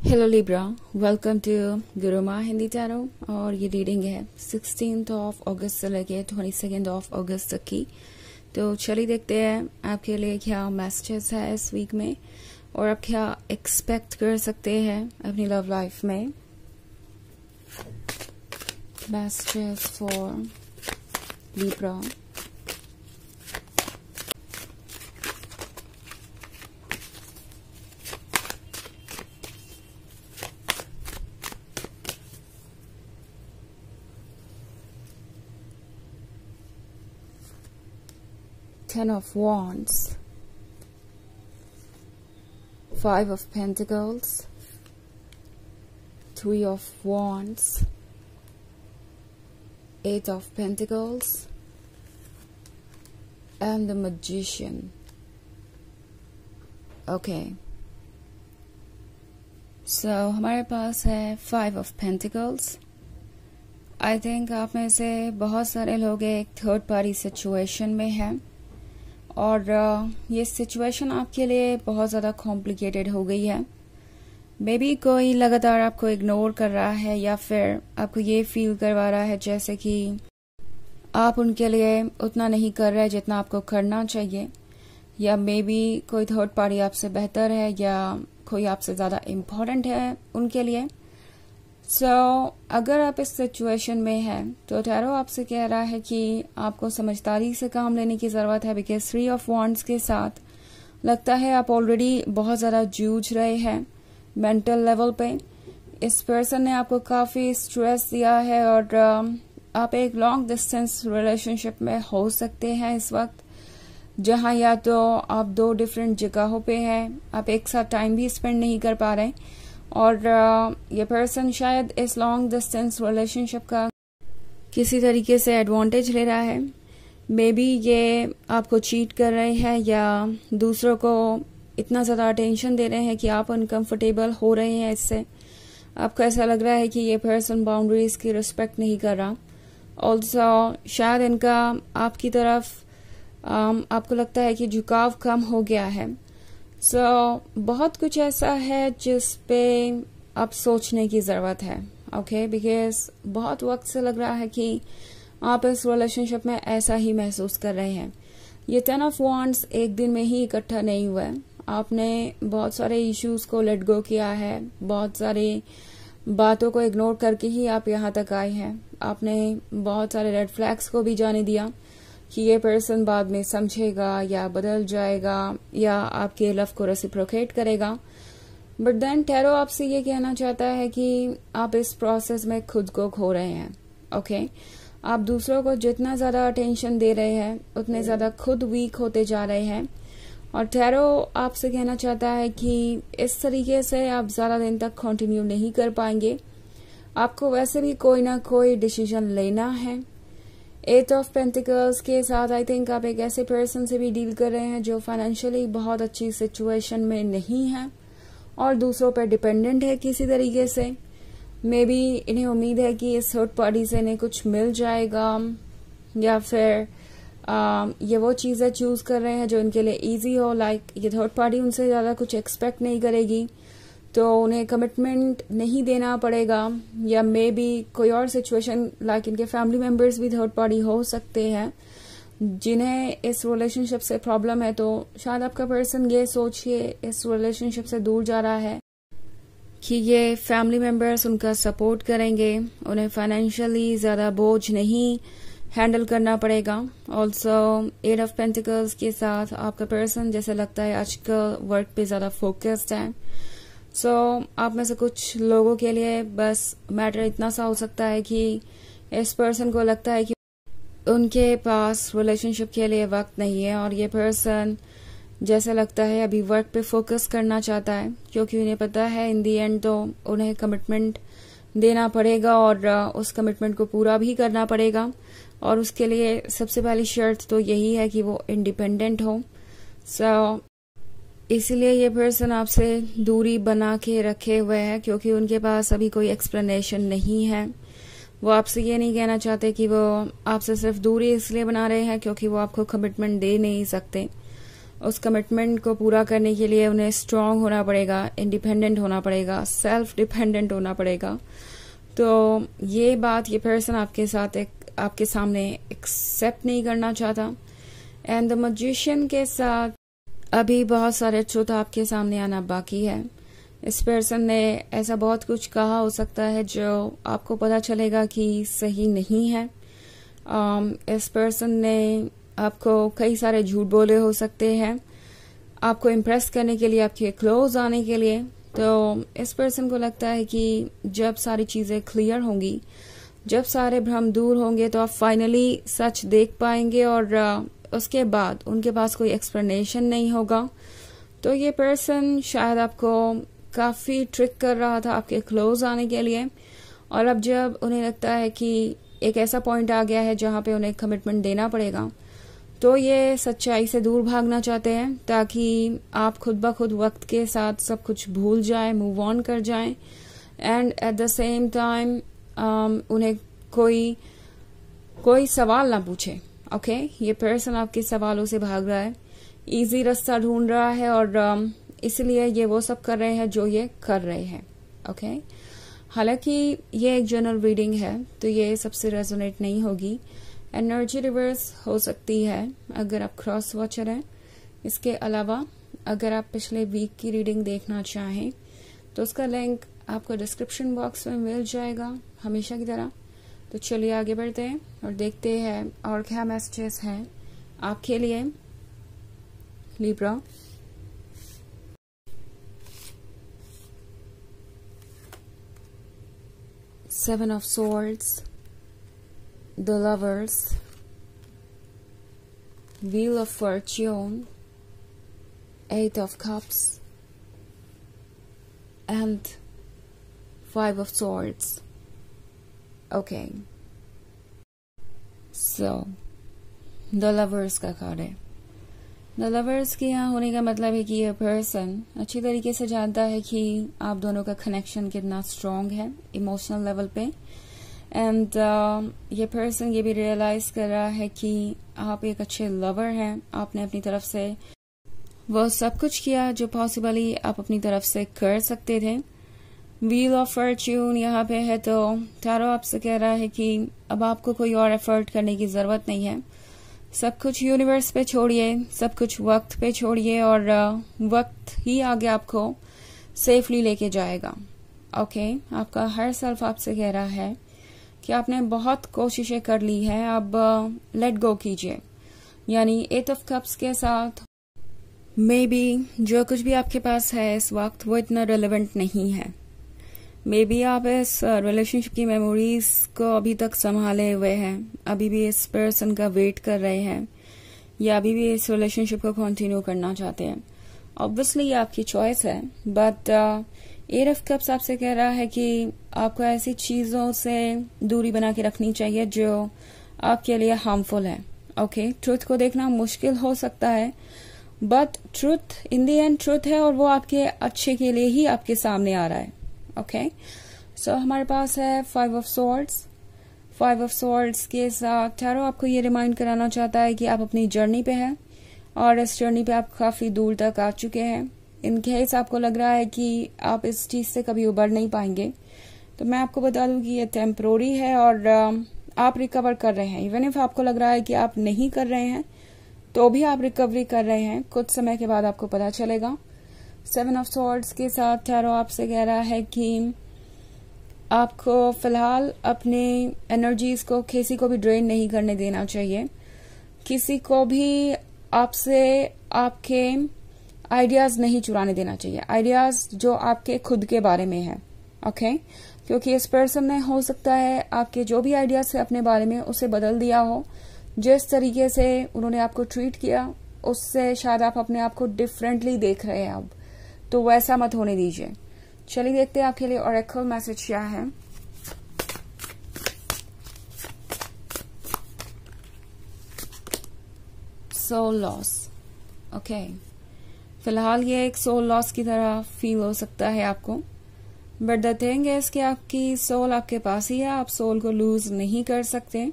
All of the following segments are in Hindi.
Hello Libra, welcome to Guruma Hindi tarot. और ये रीडिंग है 16th ऑफ अगस्त से लेके 22nd ऑफ अगस्त तक की। तो चलिए देखते हैं आपके लिए क्या मैसेजेस है इस वीक में और आप क्या एक्सपेक्ट कर सकते हैं अपनी लव लाइफ में। Messages for Libra. Ten of Wands, Five of Pentacles, Three of Wands, Eight of Pentacles, and the Magician. Okay. So हमारे पास है Five of Pentacles. I think आप में से बहुत सारे लोग एक थर्ड पार्टी सिचुएशन में हैं और ये सिचुएशन आपके लिए बहुत ज़्यादा कॉम्प्लिकेटेड हो गई है। मे बी कोई लगातार आपको इग्नोर कर रहा है या फिर आपको ये फील करवा रहा है जैसे कि आप उनके लिए उतना नहीं कर रहे जितना आपको करना चाहिए, या मे बी कोई थर्ड पार्टी आपसे बेहतर है या कोई आपसे ज़्यादा इम्पोर्टेंट है उनके लिए। अगर आप इस सिचुएशन में हैं तो टैरो आपसे कह रहा है कि आपको समझदारी से काम लेने की ज़रूरत है, बिकॉज थ्री ऑफ वॉन्ड्स के साथ लगता है आप ऑलरेडी बहुत ज़्यादा जूझ रहे हैं मेंटल लेवल पे। इस पर्सन ने आपको काफ़ी स्ट्रेस दिया है और आप एक लॉन्ग डिस्टेंस रिलेशनशिप में हो सकते हैं इस वक्त, जहां या तो आप दो डिफरेंट जगहों पे हैं, आप एक साथ टाइम भी स्पेंड नहीं कर पा रहे और ये पर्सन शायद इस लॉन्ग डिस्टेंस रिलेशनशिप का किसी तरीके से एडवांटेज ले रहा है। मे बी ये आपको चीट कर रहे हैं या दूसरों को इतना ज़्यादा अटेंशन दे रहे हैं कि आप अनकंफर्टेबल हो रहे हैं इससे। आपको ऐसा लग रहा है कि ये पर्सन बाउंड्रीज की रिस्पेक्ट नहीं कर रहा। ऑल्सो शायद इनका आपकी तरफ आपको लगता है कि झुकाव कम हो गया है। बहुत कुछ ऐसा है जिस पे अब सोचने की ज़रूरत है। ओके, बिकॉज बहुत वक्त से लग रहा है कि आप इस रिलेशनशिप में ऐसा ही महसूस कर रहे हैं। ये 10 ऑफ वॉन्ड्स एक दिन में ही इकट्ठा नहीं हुआ है। आपने बहुत सारे इश्यूज को लेट गो किया है, बहुत सारी बातों को इग्नोर करके ही आप यहाँ तक आए हैं। आपने बहुत सारे रेड फ्लैग्स को भी जाने दिया कि ये पर्सन बाद में समझेगा या बदल जाएगा या आपके लव को रेसिप्रोकेट करेगा। बट देन टैरो आपसे ये कहना चाहता है कि आप इस प्रोसेस में खुद को खो रहे हैं। ओके, आप दूसरों को जितना ज़्यादा अटेंशन दे रहे हैं उतने ज़्यादा खुद वीक होते जा रहे हैं। और टैरो आपसे कहना चाहता है कि इस तरीके से आप ज़्यादा दिन तक कंटिन्यू नहीं कर पाएंगे। आपको वैसे भी कोई ना कोई डिसीजन लेना है। एट ऑफ पेंटिकल्स के साथ आई थिंक आप एक ऐसे पर्सन से भी डील कर रहे हैं जो फाइनेंशियली बहुत अच्छी सिचुएशन में नहीं है और दूसरों पर डिपेंडेंट है किसी तरीके से। मे बी इन्हें उम्मीद है कि इस थर्ड पार्टी से इन्हें कुछ मिल जाएगा या फिर ये वो चीज़ें चूज कर रहे हैं जो इनके लिए इजी हो। लाइक ये थर्ड पार्टी उनसे ज़्यादा कुछ एक्सपेक्ट नहीं करेगी तो उन्हें कमिटमेंट नहीं देना पड़ेगा, या मे बी कोई और सिचुएशन लाइक इनके फैमिली मेंबर्स भी थर्ड पार्टी हो सकते हैं जिन्हें इस रिलेशनशिप से प्रॉब्लम है। तो शायद आपका पर्सन ये सोच के इस रिलेशनशिप से दूर जा रहा है कि ये फैमिली मेंबर्स उनका सपोर्ट करेंगे, उन्हें फाइनेंशियली ज़्यादा बोझ नहीं हैंडल करना पड़ेगा। ऑल्सो एट ऑफ पेंटिकल्स के साथ आपका पर्सन जैसे लगता है आजकल वर्क पे ज़्यादा फोकस्ड है। आप में से कुछ लोगों के लिए बस मैटर इतना सा हो सकता है कि इस पर्सन को लगता है कि उनके पास रिलेशनशिप के लिए वक्त नहीं है और ये पर्सन जैसे लगता है अभी वर्क पे फोकस करना चाहता है, क्योंकि उन्हें पता है इन दी एंड तो उन्हें कमिटमेंट देना पड़ेगा और उस कमिटमेंट को पूरा भी करना पड़ेगा और उसके लिए सबसे पहली शर्त तो यही है कि वो इंडिपेंडेंट हो। इसीलिए ये पर्सन आपसे दूरी बना के रखे हुए है, क्योंकि उनके पास अभी कोई एक्सप्लेनेशन नहीं है। वो आपसे ये नहीं कहना चाहते कि वो आपसे सिर्फ दूरी इसलिए बना रहे हैं क्योंकि वो आपको कमिटमेंट दे नहीं सकते। उस कमिटमेंट को पूरा करने के लिए उन्हें स्ट्रांग होना पड़ेगा, इंडिपेंडेंट होना पड़ेगा, सेल्फ डिपेंडेंट होना पड़ेगा। तो ये बात ये पर्सन आपके सामने एक्सेप्ट नहीं करना चाहता। एंड द मैजिशियन के साथ अभी बहुत सारे ट्रुथ आपके सामने आना बाकी है। इस पर्सन ने ऐसा बहुत कुछ कहा हो सकता है जो आपको पता चलेगा कि सही नहीं है। इस पर्सन ने आपको कई सारे झूठ बोले हो सकते हैं आपको इम्प्रेस करने के लिए, आपके क्लोज आने के लिए। तो इस पर्सन को लगता है कि जब सारी चीजें क्लियर होंगी, जब सारे भ्रम दूर होंगे, तो आप फाइनली सच देख पाएंगे और उसके बाद उनके पास कोई एक्सप्लेनेशन नहीं होगा। तो ये पर्सन शायद आपको काफी ट्रिक कर रहा था आपके क्लोज आने के लिए, और अब जब उन्हें लगता है कि एक ऐसा पॉइंट आ गया है जहां पे उन्हें कमिटमेंट देना पड़ेगा, तो ये सच्चाई से दूर भागना चाहते हैं ताकि आप खुद ब खुद वक्त के साथ सब कुछ भूल जाए, मूव ऑन कर जाएं। And at the same time उन्हें कोई सवाल ना पूछे। ओके, ये पर्सन आपके सवालों से भाग रहा है, इजी रास्ता ढूंढ रहा है, और इसलिए ये वो सब कर रहे हैं जो ये कर रहे हैं। ओके, हालांकि ये एक जनरल रीडिंग है तो ये सबसे रेजोनेट नहीं होगी। एनर्जी रिवर्स हो सकती है अगर आप क्रॉस वॉचर हैं। इसके अलावा अगर आप पिछले वीक की रीडिंग देखना चाहें तो उसका लिंक आपको डिस्क्रिप्शन बॉक्स में मिल जाएगा हमेशा की तरह। तो चलिए आगे बढ़ते हैं और देखते हैं और क्या मैसेजेस हैं आपके लिए Libra. Seven of Swords, the Lovers, Wheel of Fortune, Eight of Cups, and Five of Swords. Okay. So, the Lovers का कार्ड है। द लवर्स के यहाँ होने का मतलब है कि यह पर्सन अच्छी तरीके से जानता है कि आप दोनों का कनेक्शन कितना स्ट्रांग है इमोशनल लेवल पे। एंड ये पर्सन ये भी रियलाइज कर रहा है कि आप एक अच्छे लवर हैं। आपने अपनी तरफ से वो सब कुछ किया जो पॉसिबली आप अपनी तरफ से कर सकते थे। व्हील ऑफ फॉर्च्यून यहाँ पे है तो टैरो आपसे कह रहा है कि अब आपको कोई और एफर्ट करने की जरूरत नहीं है। सब कुछ यूनिवर्स पे छोड़िए, सब कुछ वक्त पे छोड़िए, और वक्त ही आगे आपको सेफली लेके जाएगा। ओके, आपका हर सेल्फ आपसे कह रहा है कि आपने बहुत कोशिशें कर ली है, अब लेट गो कीजिए। यानी एट ऑफ कप्स के साथ मे बी जो कुछ भी आपके पास है इस वक्त वो इतना रेलेवेंट नहीं है। मे बी आप इस रिलेशनशिप की मेमोरीज को अभी तक संभाले हुए हैं, अभी भी इस पर्सन का वेट कर रहे हैं, या अभी भी इस रिलेशनशिप को कंटिन्यू करना चाहते हैं। ऑब्वियसली ये आपकी चॉइस है, बट एट ऑफ कप्स आपसे कह रहा है कि आपको ऐसी चीजों से दूरी बना के रखनी चाहिए जो आपके लिए हार्मफुल है। ओके, ट्रुथ को देखना मुश्किल हो सकता है, but truth in the and truth है, और वो आपके अच्छे के लिए ही आपके सामने आ रहा है। ओके, सो हमारे पास है five of swords. Five of swords के साथ टैरो आपको ये रिमाइंड कराना चाहता है कि आप अपनी जर्नी पे हैं, और इस जर्नी पे आप काफी दूर तक आ चुके हैं। इन केस आपको लग रहा है कि आप इस चीज से कभी उबर नहीं पाएंगे, तो मैं आपको बता दूं कि ये टेम्पोररी है और आप रिकवर कर रहे हैं। इवन इफ आपको लग रहा है कि आप नहीं कर रहे हैं तो भी आप रिकवरी कर रहे हैं, कुछ समय के बाद आपको पता चलेगा। सेवन ऑफ सॉर्ड्स के साथ टैरो आपसे कह रहा है कि आपको फिलहाल अपने एनर्जीज को किसी को भी ड्रेन नहीं करने देना चाहिए, किसी को भी आपसे आपके आइडियाज नहीं चुराने देना चाहिए, आइडियाज जो आपके खुद के बारे में है। ओके, क्योंकि इस पर्सन ने हो सकता है आपके जो भी आइडियाज थे अपने बारे में उसे बदल दिया हो। जिस तरीके से उन्होंने आपको ट्रीट किया उससे शायद आप अपने आप को डिफरेंटली देख रहे हैं अब, तो वैसा मत होने दीजिए। चलिए देखते हैं आपके लिए ऑरेकल मैसेज क्या है। Soul loss. ओके, फिलहाल ये एक सोल लॉस की तरह फील हो सकता है आपको, बट द थिंग इज कि आपकी सोल आपके पास ही है, आप सोल को लूज नहीं कर सकते।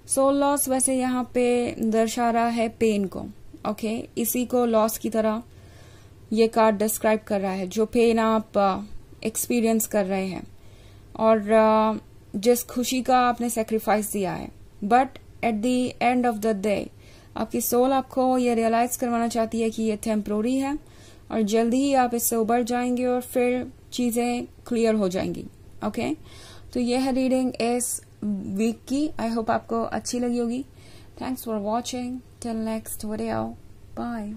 सोल लॉस वैसे यहाँ पे दर्शा रहा है पेन को। ओके इसी को लॉस की तरह ये कार्ड डिस्क्राइब कर रहा है, जो पेन आप एक्सपीरियंस कर रहे हैं और जिस खुशी का आपने सेक्रीफाइस दिया है, but at the end of the day आपकी सोल आपको ये रियलाइज करवाना चाहती है कि ये टेम्पोररी है और जल्दी ही आप इससे उबर जाएंगे और फिर चीजें क्लियर हो जाएंगी। ओके तो ये है रीडिंग इस वीक की। आई होप आपको अच्छी लगी होगी। Thanks for watching. Till next video, bye.